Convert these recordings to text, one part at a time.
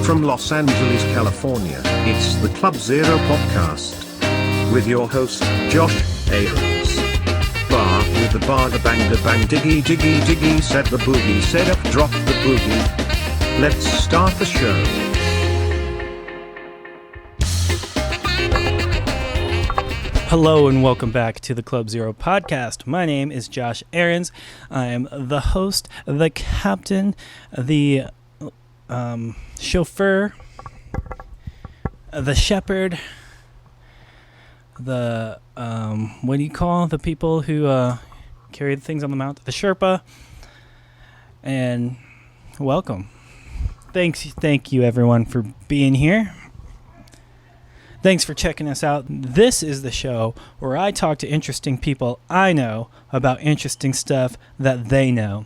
From Los Angeles, California, it's the ClubZero podcast. With your host, Josh Ahrens. Bar with the bar, the bang, diggy, diggy, diggy, set the boogie, set up, drop the boogie. Let's start the show. Hello and welcome back to the ClubZero podcast. My name is Josh Ahrens. I am the host, the captain, the chauffeur, the shepherd, the what do you call the people who carry the things on the mount? The Sherpa. And welcome. Thank you everyone for being here. Thanks for checking us out. This is the show where I talk to interesting people I know about interesting stuff that they know.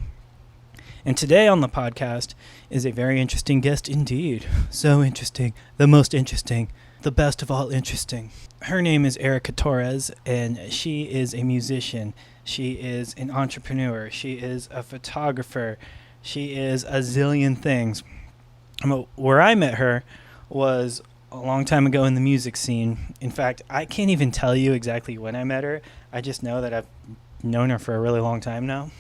And today on the podcast is a very interesting guest indeed. So interesting. The most interesting. The best of all interesting. Her name is Erica Torres, and she is a musician. She is an entrepreneur. She is a photographer. She is a zillion things. Where I met her was a long time ago in the music scene. In fact, I can't even tell you exactly when I met her. I just know that I've known her for a really long time now.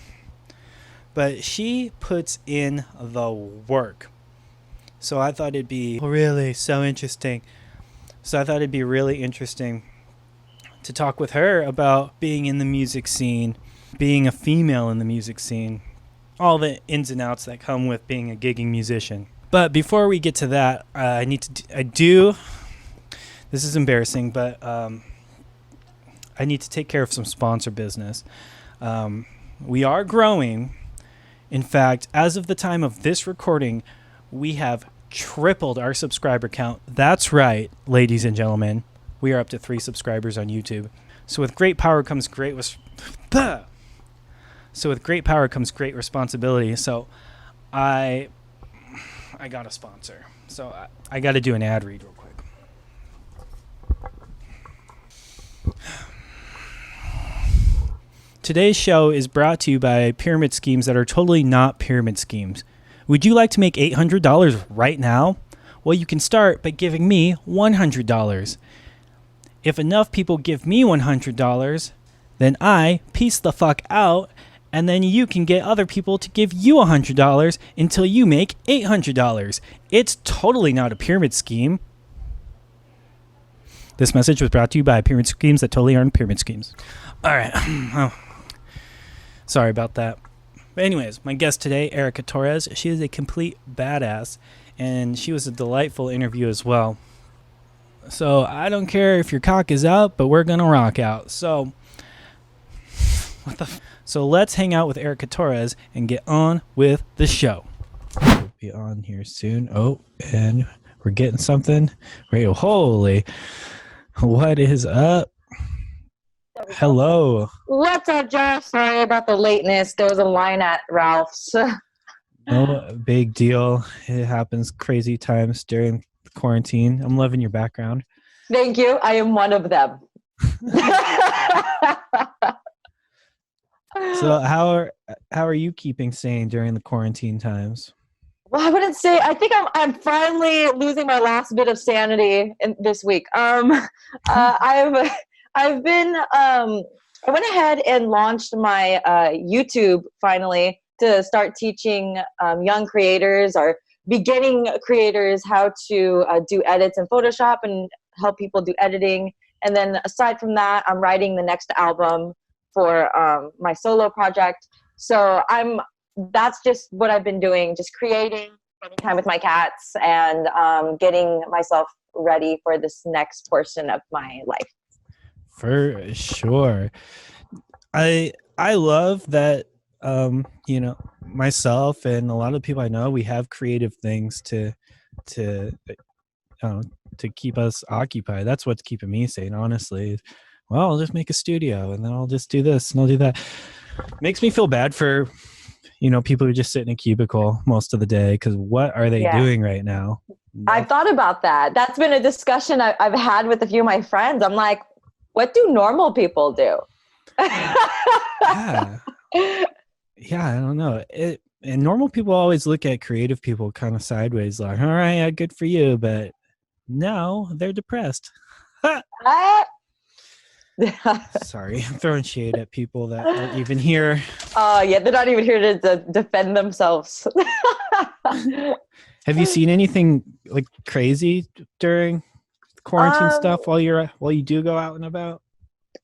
But she puts in the work. So I thought it'd be really interesting to talk with her about being in the music scene, being a female in the music scene, all the ins and outs that come with being a gigging musician. But before we get to that, this is embarrassing, but I need to take care of some sponsor business. We are growing. In fact, as of the time of this recording, we have tripled our subscriber count. That's right, ladies and gentlemen. We are up to 3 subscribers on YouTube. So with great power comes great responsibility. So I got a sponsor. So I got to do an ad read real quick. Today's show is brought to you by pyramid schemes that are totally not pyramid schemes. Would you like to make $800 right now? Well, you can start by giving me $100. If enough people give me $100, then I piece the fuck out, and then you can get other people to give you $100 until you make $800. It's totally not a pyramid scheme. This message was brought to you by pyramid schemes that totally aren't pyramid schemes. All right. Oh, sorry about that. But anyways, my guest today, Erica Torres, she is a complete badass, and she was a delightful interview as well. So I don't care if your cock is out, but we're going to rock out. So let's hang out with Erica Torres and get on with the show. We'll be on here soon. Oh, and we're getting something. Holy, what is up? Hello. What's up, Josh? Sorry about the lateness. There was a line at Ralph's. No big deal. It happens crazy times during quarantine. I'm loving your background. Thank you. I am one of them. So how are you keeping sane during the quarantine times? Well, I wouldn't say. I think I'm finally losing my last bit of sanity this week. I've been I went ahead and launched my YouTube finally to start teaching young creators or beginning creators how to do edits in Photoshop and help people do editing. And then aside from that, I'm writing the next album for my solo project. So that's just what I've been doing, just creating, spending time with my cats, and getting myself ready for this next portion of my life. For sure. I love that, myself and a lot of people I know, we have creative things to keep us occupied. That's what's keeping me sane, honestly. Well, I'll just make a studio and then I'll just do this and I'll do that. Makes me feel bad for, people who just sit in a cubicle most of the day, because what are they doing right now? I've thought about that. That's been a discussion I've had with a few of my friends. I'm like, what do normal people do? Yeah, I don't know. And normal people always look at creative people kind of sideways, like, all right, yeah, good for you. But no, they're depressed. Ah! Sorry, I'm throwing shade at people that aren't even here. Oh, yeah, they're not even here to defend themselves. Have you seen anything like crazy during quarantine Um, stuff while you do go out and about?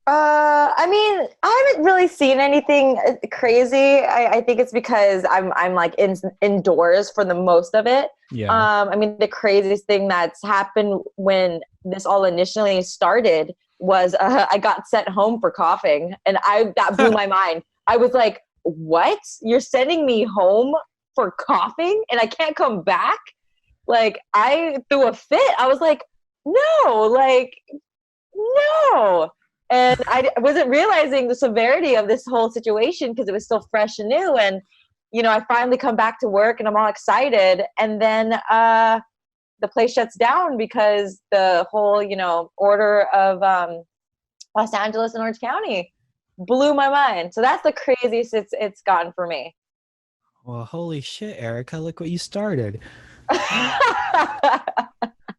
I mean, I haven't really seen anything crazy. I think it's because I'm like indoors for the most of it. Yeah. I mean, the craziest thing that's happened when this all initially started was I got sent home for coughing, and that blew my mind. I was like, "What? You're sending me home for coughing, and I can't come back?" Like, I threw a fit. I was like, "No, like, no." And I wasn't realizing the severity of this whole situation because it was still fresh and new. And, I finally come back to work and I'm all excited. And then the place shuts down because the whole, order of Los Angeles and Orange County blew my mind. So that's the craziest it's gotten for me. Well, holy shit, Erica, look what you started.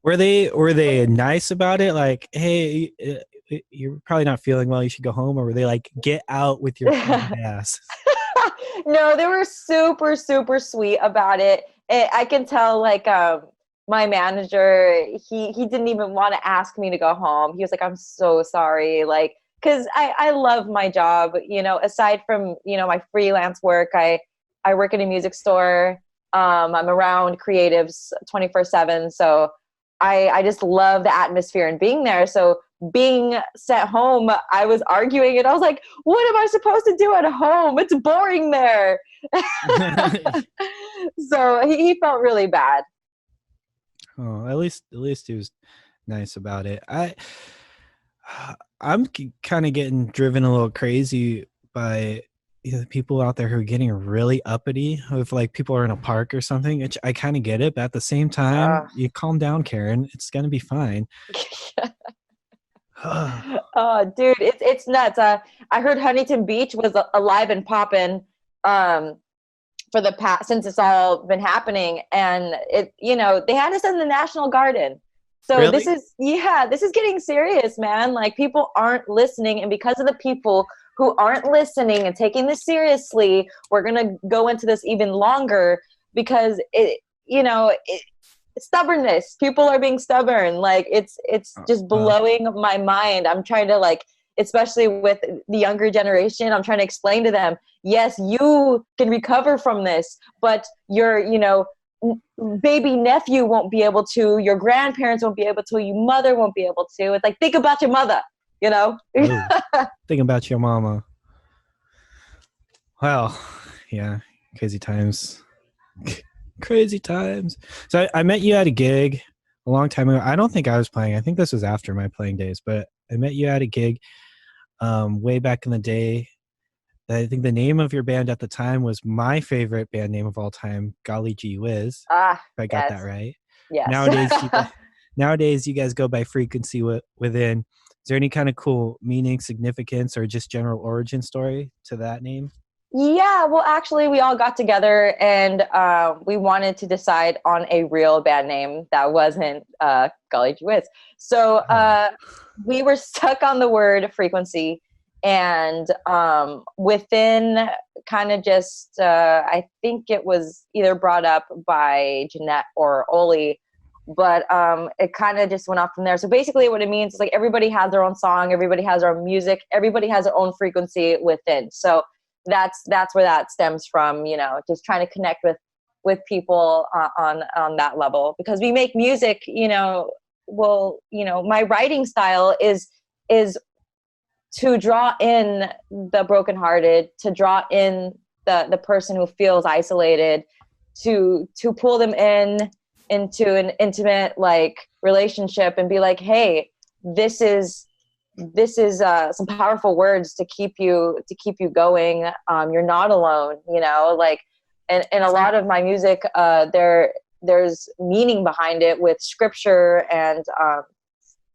Were they nice about it? Like, hey, you're probably not feeling well, you should go home? Or were they like, get out with your ass? No, they were super, super sweet about it. I can tell, like, my manager, he didn't even want to ask me to go home. He was like, I'm so sorry. Like, because I love my job, aside from, my freelance work. I work in a music store. I'm around creatives 24/7. So I just love the atmosphere and being there. So being sent home, I was arguing and I was like, what am I supposed to do at home? It's boring there. So he felt really bad. Oh, at least he was nice about it. I'm kind of getting driven a little crazy by the people out there who are getting really uppity. If like people are in a park or something, which I kind of get it, but at the same time, you calm down, Karen. It's gonna be fine. Oh, dude, it's nuts. I heard Huntington Beach was alive and popping for the past, since it's all been happening, and they had us in the National Garden. So Really? this is getting serious, man. Like, people aren't listening, and because of the people who aren't listening and taking this seriously, we're gonna go into this even longer because stubbornness. People are being stubborn. Like, it's just blowing my mind. I'm trying to, like, especially with the younger generation, I'm trying to explain to them, yes, you can recover from this, but your baby nephew won't be able to, your grandparents won't be able to, your mother won't be able to. It's like, think about your mother. Think about your mama. Well, yeah, crazy times. Crazy times. So I met you at a gig a long time ago. I don't think I was playing. I think this was after my playing days, but I met you at a gig way back in the day. I think the name of your band at the time was my favorite band name of all time, Golly Gee Whiz. If I got that right. Yes. Nowadays, you guys go by Frequency Within. Is there any kind of cool meaning, significance, or just general origin story to that name? Yeah, well, actually, we all got together and we wanted to decide on a real band name that wasn't Golly Gee Whiz. So we were stuck on the word frequency, and within kind of just, I think it was either brought up by Jeanette or Oli, but it kind of just went off from there. So basically what it means is, like, everybody has their own song, everybody has their own music, everybody has their own frequency within. So that's where that stems from, just trying to connect with people on that level, because we make music, my writing style is to draw in the brokenhearted, to draw in the person who feels isolated, to pull them into an intimate, like, relationship and be like, hey, this is some powerful words to keep you going. You're not alone, like, and a lot of my music, there's meaning behind it with scripture and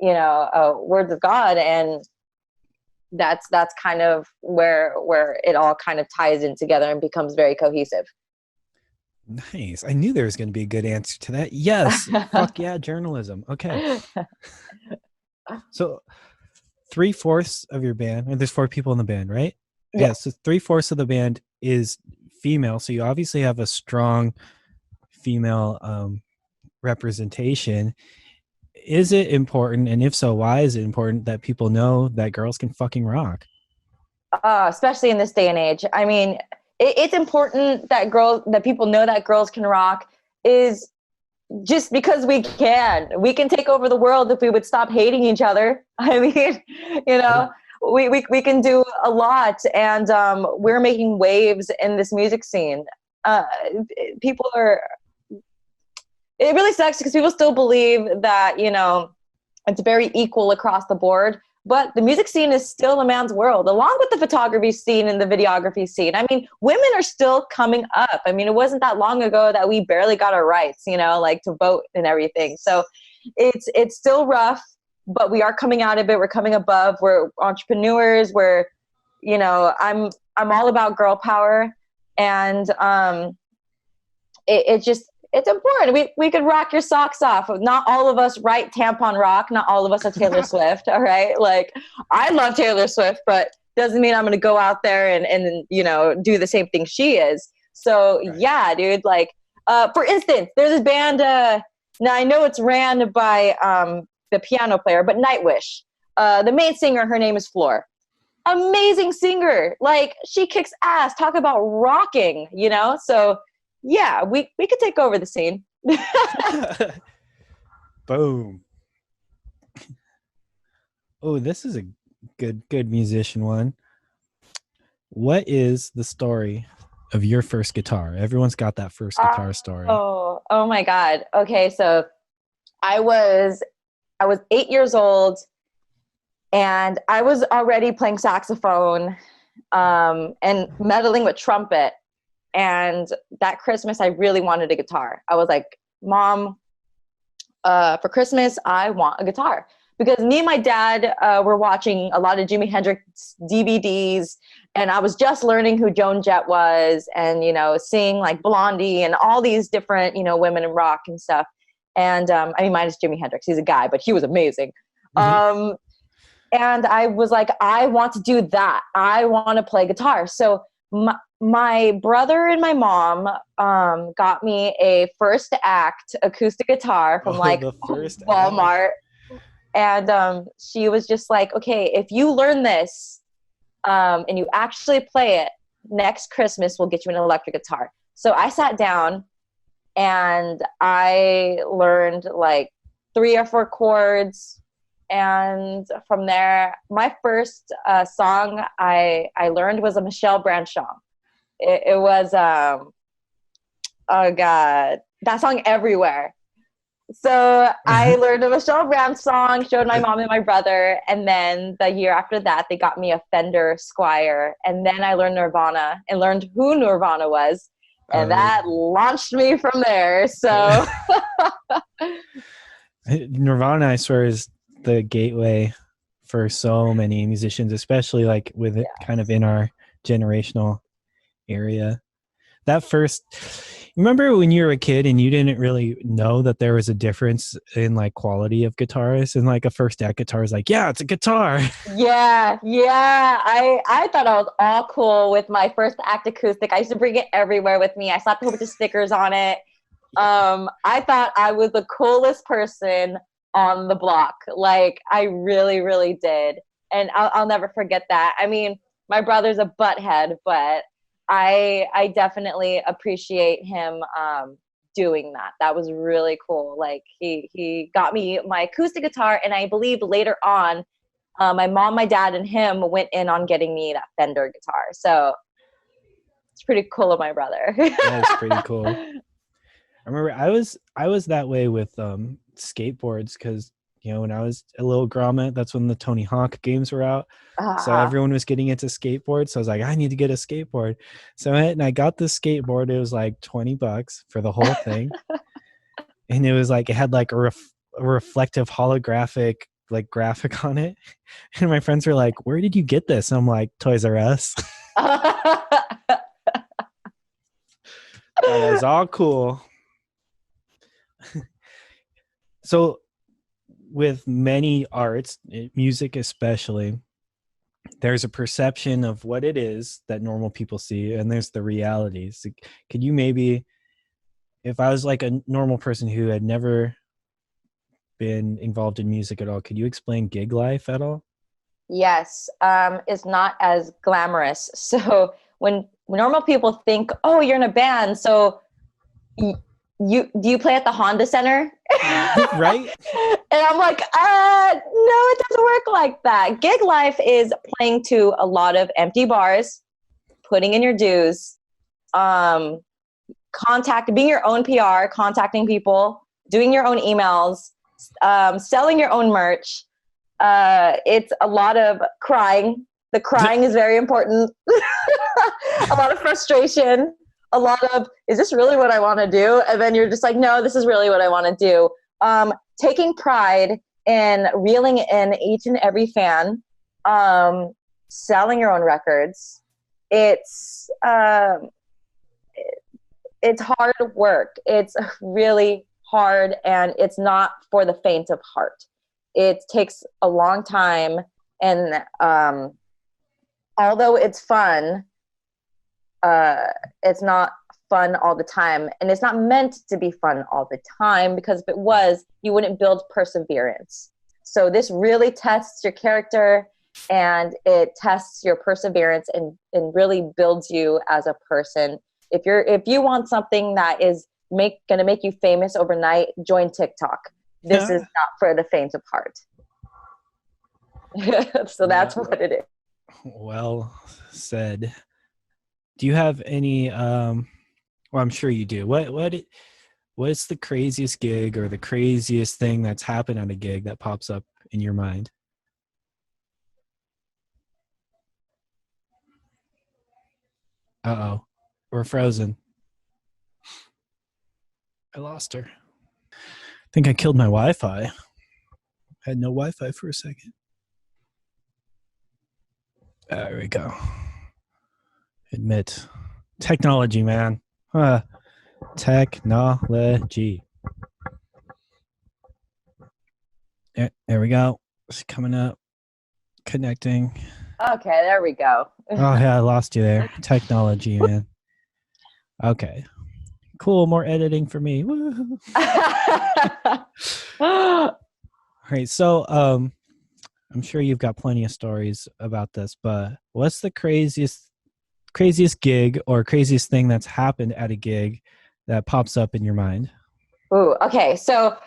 words of God, and that's kind of where it all kind of ties in together and becomes very cohesive. Nice. I knew there was going to be a good answer to that. Yes. Fuck yeah, journalism. Okay. So 3/4 of your band, and there's 4 people in the band, right? Yeah. Yeah. So 3/4 of the band is female. So you obviously have a strong female representation. Is it important? And if so, why is it important that people know that girls can fucking rock? Especially in this day and age. I mean, it's important that people know that girls can rock, is just because we can take over the world if we would stop hating each other. I mean, you know, we can do a lot, and we're making waves in this music scene. uh, People are, it really sucks because people still believe that, it's very equal across the board. But the music scene is still a man's world, along with the photography scene and the videography scene. I mean, women are still coming up. I mean, it wasn't that long ago that we barely got our rights, like to vote and everything. So it's still rough, but we are coming out of it. We're coming above. We're entrepreneurs. I'm all about girl power, and it's important. We could rock your socks off. Not all of us write tampon rock. Not all of us are Taylor Swift. All right. Like, I love Taylor Swift, but doesn't mean I'm going to go out there and do the same thing she is. So right. Yeah, dude, like, for instance, there's this band, now I know it's ran by, the piano player, but Nightwish, the main singer, her name is Floor. Amazing singer. Like, she kicks ass. Talk about rocking, so yeah, we could take over the scene. Boom. Oh, this is a good musician one. What is the story of your first guitar? Everyone's got that first guitar story. Oh my God. Okay, so I was 8 years old, and I was already playing saxophone and meddling with trumpet. And that Christmas, I really wanted a guitar. I was like, Mom, for Christmas, I want a guitar. Because me and my dad were watching a lot of Jimi Hendrix DVDs, and I was just learning who Joan Jett was, and, seeing like Blondie and all these different, women in rock and stuff. And minus Jimi Hendrix. He's a guy, but he was amazing. And I was like, I want to do that. I want to play guitar. So my brother and my mom got me a First Act acoustic guitar from Walmart. And she was just like, okay, if you learn this and you actually play it, next Christmas we'll get you an electric guitar. So I sat down and I learned like 3 or 4 chords. And from there, my first song I learned was a Michelle Branch song. It was, oh God, that song Everywhere. So I learned a Michelle Branch song, showed my mom and my brother, and then the year after that, they got me a Fender Squier. And then I learned Nirvana and learned who Nirvana was. And that launched me from there. So Nirvana, I swear, is the gateway for so many musicians, especially like with it kind of in our generational area. That first, remember when you were a kid and you didn't really know that there was a difference in like quality of guitars, and like a First Act guitar is like, yeah, it's a guitar. Yeah. I thought I was all cool with my First Act acoustic. I used to bring it everywhere with me. I slapped a whole bunch of stickers on it. I thought I was the coolest person on the block. Like, I really, really did. And I'll never forget that. I mean, my brother's a butthead, but I definitely appreciate him doing that. That was really cool. Like, he got me my acoustic guitar, and I believe later on, my mom, my dad, and him went in on getting me that Fender guitar. So it's pretty cool of my brother. That's pretty cool. I remember I was that way with skateboards, because when I was a little grommet, that's when the Tony Hawk games were out. So everyone was getting into skateboards. So I was like, I need to get a skateboard. So I got this skateboard. It was like $20 for the whole thing. And it was like, it had like a reflective holographic like graphic on it. And my friends were like, where did you get this? And I'm like, Toys R Us. That is all cool. So with many arts, music especially, there's a perception of what it is that normal people see, and there's the realities. Could you maybe, if I was like a normal person who had never been involved in music at all, could you explain gig life at all? Yes, it's not as glamorous. So when normal people think, "Oh, you're in a band," so you do you play at the Honda Center? Right? And I'm like, no, it doesn't work like that. Gig life is playing to a lot of empty bars, putting in your dues, being your own PR, contacting people, doing your own emails, selling your own merch. It's a lot of crying. The crying is very important. A lot of frustration. A lot of, is this really what I want to do? And then you're just like, no, this is really what I want to do. Taking pride in reeling in each and every fan, selling your own records. It's hard work. It's really hard, and it's not for the faint of heart. It takes a long time, and although it's fun, it's not fun all the time, and it's not meant to be fun all the time, because if it was, you wouldn't build perseverance. So this really tests your character, and it tests your perseverance, and really builds you as a person. If you want something that is gonna make you famous overnight, join TikTok. This is not for the faint of heart. So that's what it is. Well said. Do you have any well, I'm sure you do. What's the craziest gig or the craziest thing that's happened at a gig that pops up in your mind? Uh-oh. We're frozen. I lost her. I think I killed my Wi-Fi. Had no Wi-Fi for a second. There we go. Admit. Technology, man. Technology. There we go. It's coming up. Connecting. Okay, there we go. Oh, yeah, I lost you there. Technology, man. Okay. Cool. More editing for me. Woo. All right. So, I'm sure you've got plenty of stories about this, but what's the craziest gig or craziest thing that's happened at a gig that pops up in your mind? Ooh, okay. So,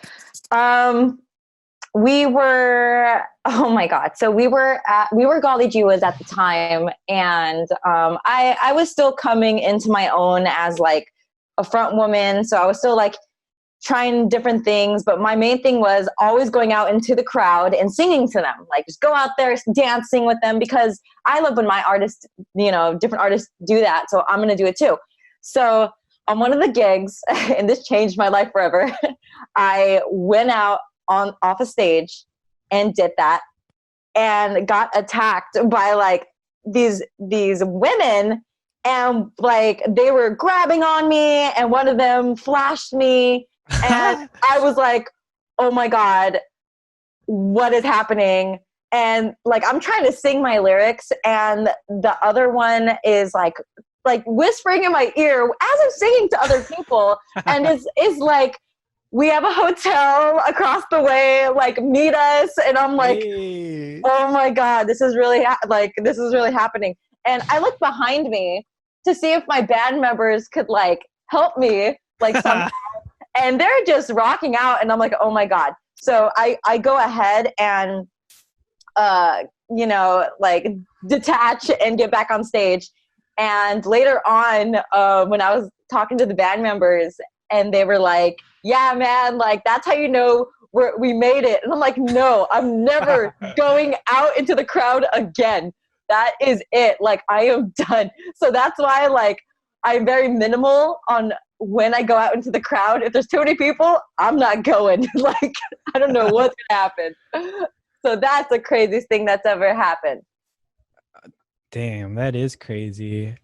we were, oh my God. So we were Golly Gee Whiz at the time. And, I was still coming into my own as like a front woman. So I was still like trying different things, but my main thing was always going out into the crowd and singing to them. Like, just go out there dancing with them, because I love when my artists, different artists do that. So I'm going to do it too. So on one of the gigs, and this changed my life forever, I went out off a stage and did that, and got attacked by like these women, and like they were grabbing on me, and one of them flashed me. And I was like, oh my God, what is happening? And like, I'm trying to sing my lyrics, and the other one is like whispering in my ear as I'm singing to other people. And is like, we have a hotel across the way, like, meet us. And I'm like, hey. Oh my God, this is really happening. And I look behind me to see if my band members could like help me like somehow. And they're just rocking out, and I'm like, oh my God. So I go ahead and, like detach and get back on stage. And later on, when I was talking to the band members, and they were like, yeah, man, like, that's how you know we made it. And I'm like, no, I'm never going out into the crowd again. That is it. Like, I am done. So that's why, like, I'm very minimal on when I go out into the crowd. If there's too many people, I'm not going. Like, I don't know what's going to happen. So that's the craziest thing that's ever happened. Damn, that is crazy.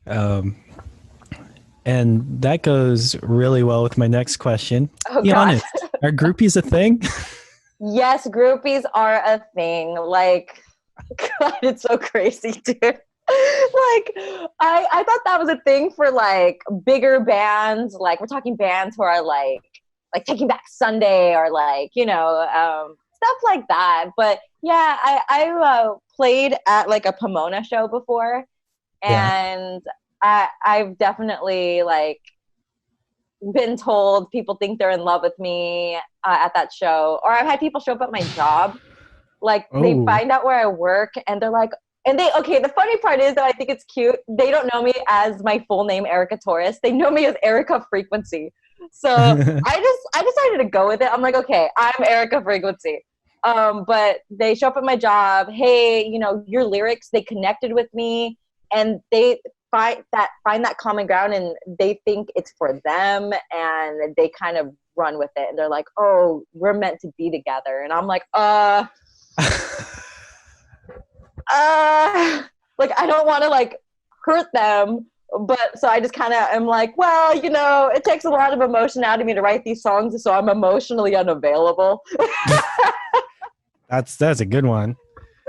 And that goes really well with my next question. Oh, Be God. honest, are groupies a thing? Yes, groupies are a thing. Like, God, it's so crazy, dude. Like, I thought that was a thing for like bigger bands. Like, we're talking bands who are like Taking Back Sunday or like, stuff like that. But yeah, I played at like a Pomona show before, Yeah. and I've definitely like been told people think they're in love with me at that show, or I've had people show up at my job, like they Oh. find out where I work and they're like, and they, okay, the funny part is that I think it's cute, they don't know me as my full name Erica Torres, they know me as Erica Frequency. So I decided to go with it. I'm like, okay, I'm Erica Frequency. But they show up at my job, hey, your lyrics, they connected with me, and they find that common ground, and they think it's for them, and they kind of run with it, and they're like, oh, we're meant to be together. And I'm like, like, I don't want to like hurt them, but so I just kind of am like, well, it takes a lot of emotion out of me to write these songs, so I'm emotionally unavailable. That's a good one.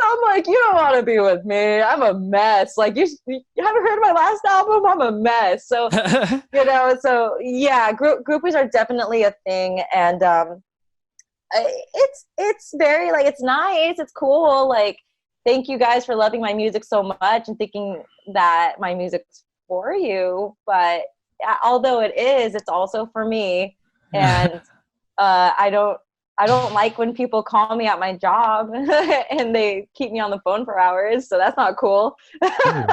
I'm like, you don't want to be with me. I'm a mess. Like, you haven't heard my last album? I'm a mess. So, so yeah, groupies are definitely a thing. And it's very, like, it's nice. It's cool. Like, thank you guys for loving my music so much and thinking that my music's for you. But although it is, it's also for me. And I don't like when people call me at my job and they keep me on the phone for hours. So that's not cool. Ooh,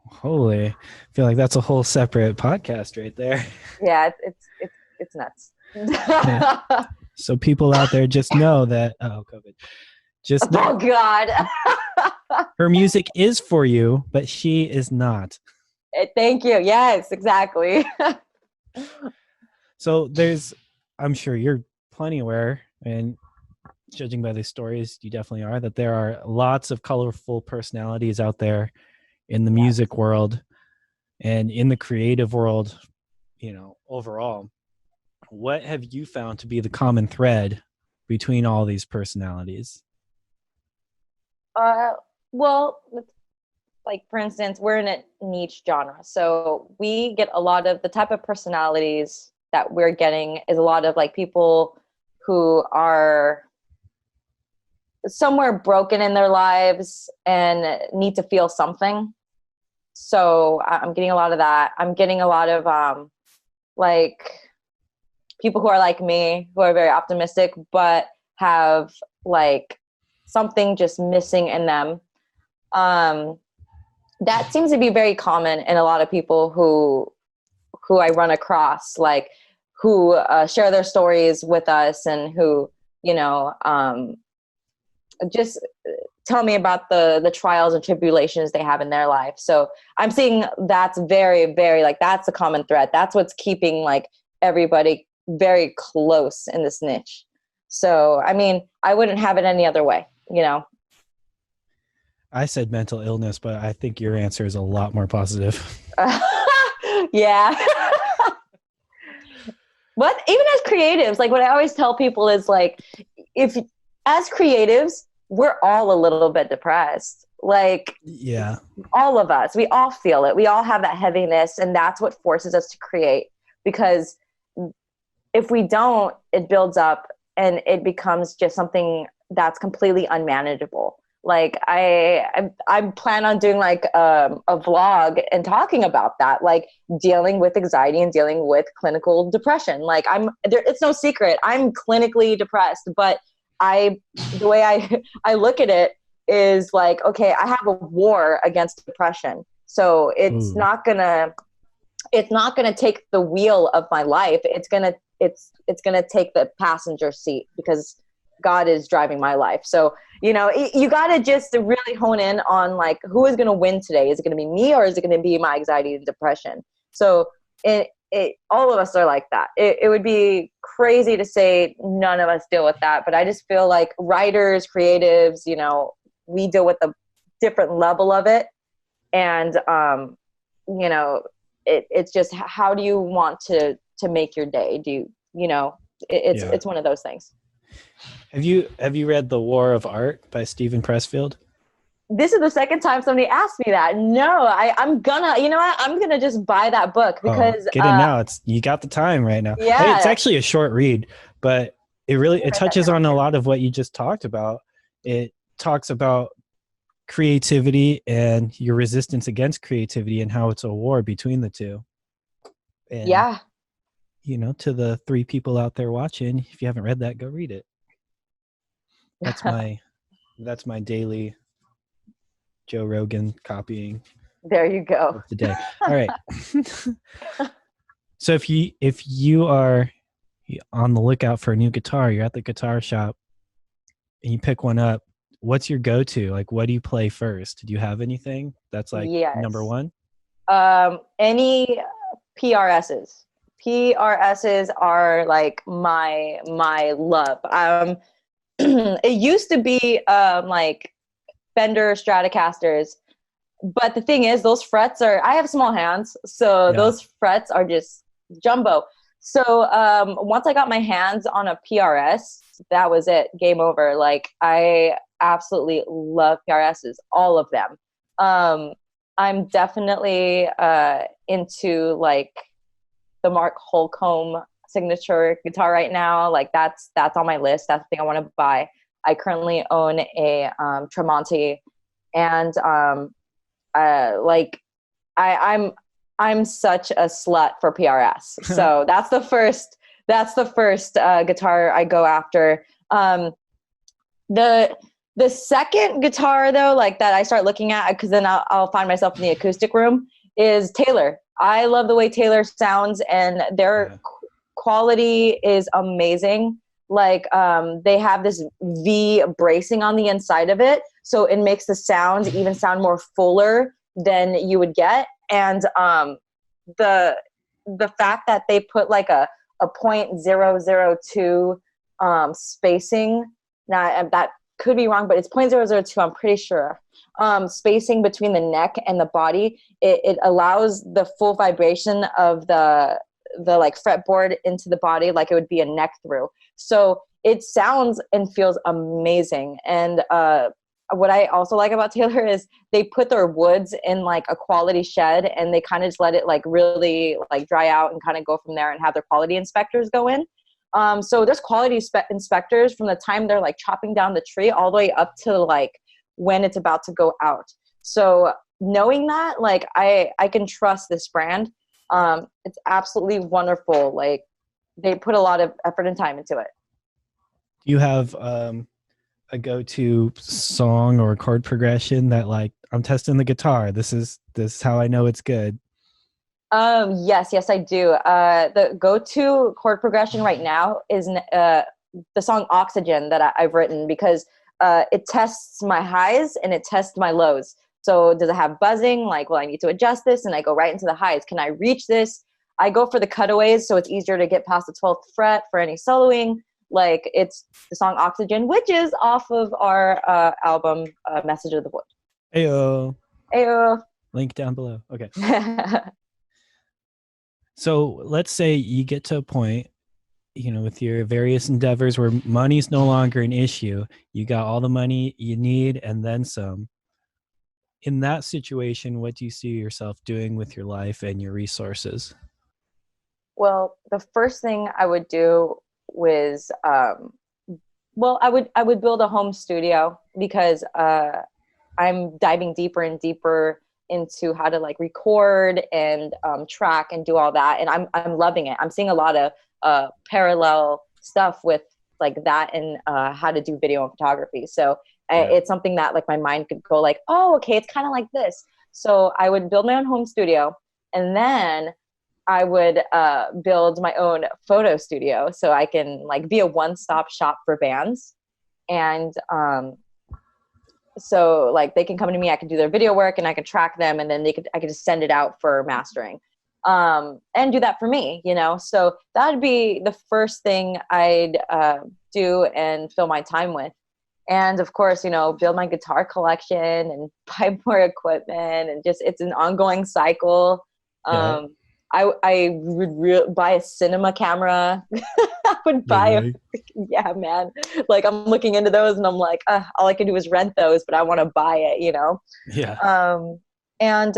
holy, I feel like that's a whole separate podcast right there. Yeah, it's nuts. Yeah. So people out there just know that, COVID, just know Oh, God. her music is for you, but she is not. Thank you. Yes, exactly. So I'm sure you're plenty aware, and judging by these stories, you definitely are, that there are lots of colorful personalities out there in the music world and in the creative world, overall. What have you found to be the common thread between all these personalities? Well, like, for instance, we're in a niche genre. So we get a lot of the type of personalities that we're getting is a lot of like people who are somewhere broken in their lives and need to feel something. So I'm getting a lot of that. I'm getting a lot of like people who are like me, who are very optimistic, but have like something just missing in them. That seems to be very common in a lot of people who I run across, like who share their stories with us and who, just tell me about the trials and tribulations they have in their life. So I'm seeing that's very, very, like, that's a common thread. That's what's keeping like everybody very close in this niche. So, I mean, I wouldn't have it any other way, I said mental illness, but I think your answer is a lot more positive. Yeah. But even as creatives, like what I always tell people is like, if as creatives, we're all a little bit depressed. Like, yeah, all of us, we all feel it. We all have that heaviness, and that's what forces us to create. Because if we don't, it builds up and it becomes just something that's completely unmanageable. Like I plan on doing like a vlog and talking about that, like dealing with anxiety and dealing with clinical depression. Like it's no secret, I'm clinically depressed, but the way I look at it is like, okay, I have a war against depression. So it's not gonna take the wheel of my life. It's gonna take the passenger seat because God is driving my life. So, you got to just really hone in on like, who is going to win today? Is it going to be me, or is it going to be my anxiety and depression? So all of us are like that. It would be crazy to say none of us deal with that, but I just feel like writers, creatives, we deal with a different level of it. And, it's just how do you want to make your day? Do you know, it's one of those things. Have you read The War of Art by Stephen Pressfield? This is the second time somebody asked me that. No, I'm gonna, you know what? I'm gonna just buy that book because get it now. You got the time right now. Yeah. It's actually a short read, but it touches on a lot of what you just talked about. It talks about creativity and your resistance against creativity and how it's a war between the two. And, yeah. You know, to the 3 people out there watching, if you haven't read that, go read it. That's my daily Joe Rogan copying. There you go. Today. All right. So if you are on the lookout for a new guitar, you're at the guitar shop and you pick one up, what's your go-to? Like, what do you play first? Do you have anything that's like number one? Any PRSs. PRSs are like my love. It used to be like Fender Stratocasters, but the thing is, those frets I have small hands, so those frets are just jumbo. So once I got my hands on a PRS, that was it, game over. Like, I absolutely love PRSs, all of them. I'm definitely into like the Mark Holcomb signature guitar right now. Like that's on my list. That's the thing I want to buy. I currently own a Tremonti, and I'm such a slut for PRS. So that's the first guitar I go after. The second guitar though, like that I start looking at, because then I'll find myself in the acoustic room, is Taylor. I love the way Taylor sounds, and their quality is amazing. Like they have this V bracing on the inside of it, so it makes the sound even sound more fuller than you would get. And the fact that they put like a .002 spacing, now that could be wrong, but it's .002, I'm pretty sure. Spacing between the neck and the body, it allows the full vibration of the like fretboard into the body, like it would be a neck through. So it sounds and feels amazing. And what I also like about Taylor is they put their woods in like a quality shed, and they kind of just let it like really like dry out and kind of go from there, and have their quality inspectors go in. So there's quality inspectors from the time they're like chopping down the tree all the way up to like when it's about to go out. So knowing that, like I can trust this brand. It's absolutely wonderful. Like they put a lot of effort and time into it. Do you have a go-to song or chord progression that like, I'm testing the guitar, this is how I know it's good? Yes, I do. The go-to chord progression right now is the song Oxygen that I've written, because it tests my highs and it tests my lows. So does it have buzzing? Like, well, I need to adjust this, and I go right into the highs. Can I reach this? I go for the cutaways, so it's easier to get past the 12th fret for any soloing. Like, it's the song Oxygen, which is off of our album, Message of the Wood. Ayo. Ayo. Link down below. Okay. So let's say you get to a point, you know, with your various endeavors where money's no longer an issue. You got all the money you need and then some. In that situation, what do you see yourself doing with your life and your resources? Well, the first thing I would do was, I would build a home studio, because I'm diving deeper and deeper into how to like record and track and do all that, and I'm loving it. I'm seeing a lot of parallel stuff with like that and how to do video and photography. So it's something that like my mind could go like, oh, okay, it's kind of like this. So I would build my own home studio, and then I would build my own photo studio, so I can like be a one-stop shop for bands. And so like they can come to me, I can do their video work, and I can track them, and then I could just send it out for mastering, and do that for me, you know? So that'd be the first thing I'd do and fill my time with. And of course, you know, build my guitar collection and buy more equipment, and just, it's an ongoing cycle. I would buy a cinema camera. I would buy really? yeah, man. Like I'm looking into those and I'm like, all I can do is rent those, but I want to buy it, you know? Yeah. And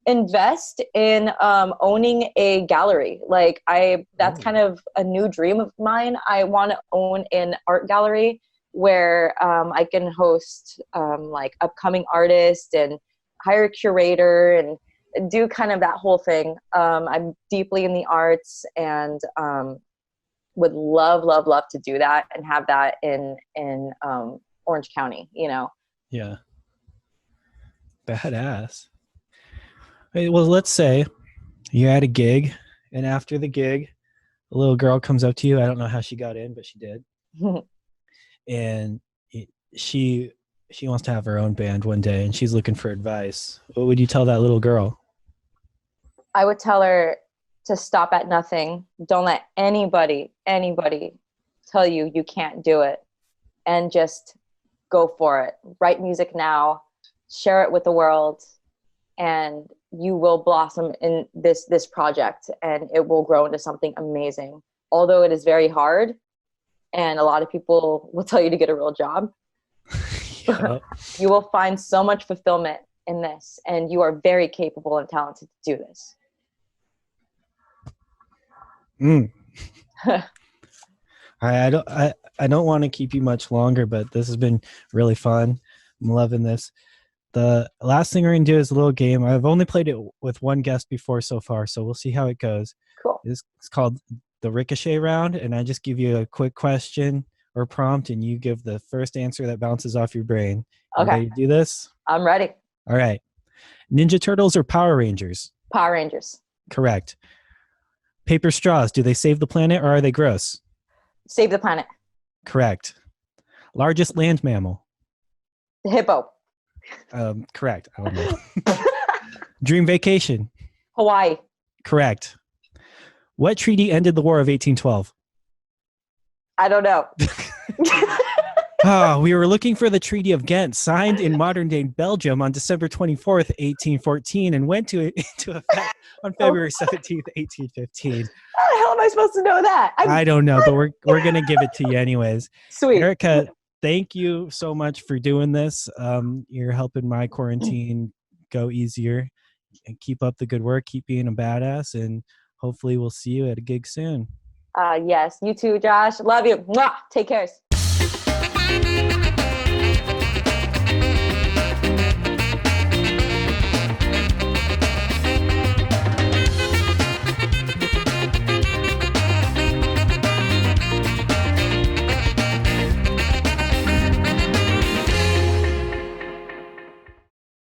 invest in owning a gallery. Like that's kind of a new dream of mine. I want to own an art gallery where I can host like upcoming artists and hire a curator and do kind of that whole thing. I'm deeply in the arts and would love to do that and have that in Orange County, you know? Yeah. Badass. Hey, well, let's say you're at a gig, and after the gig, a little girl comes up to you. I don't know how she got in, but she did. And she wants to have her own band one day, and she's looking for advice. What would you tell that little girl? I would tell her to stop at nothing. Don't let anybody tell you you can't do it, and just go for it. Write music now, share it with the world, and you will blossom in this project, and it will grow into something amazing. Although it is very hard, and a lot of people will tell you to get a real job, Yep. you will find so much fulfillment in this, and you are very capable and talented to do this. I don't want to keep you much longer, but this has been really fun. I'm loving this. The last thing we're gonna do is a little game. I've only played it with one guest before so far, so we'll see how it goes. Cool. It's called the Ricochet round, and I just give you a quick question or prompt, and you give the first answer that bounces off your brain. Okay. Ready to do this? I'm ready. All right. Ninja Turtles or Power Rangers? Power Rangers. Correct. Paper straws, do they save the planet or are they gross? Save the planet. Correct. Largest land mammal? The hippo. Correct. I don't know. Dream vacation? Hawaii. Correct. What treaty ended the War of 1812? I don't know. We were looking for the Treaty of Ghent, signed in modern-day Belgium on December 24th, 1814, and went into effect on February 17th, 1815. How the hell am I supposed to know that? I don't know, but we're going to give it to you anyways. Sweet. Erica, thank you so much for doing this. You're helping my quarantine go easier. And keep up the good work. Keep being a badass, and hopefully we'll see you at a gig soon. Yes, you too, Josh. Love you. Mwah. Take care.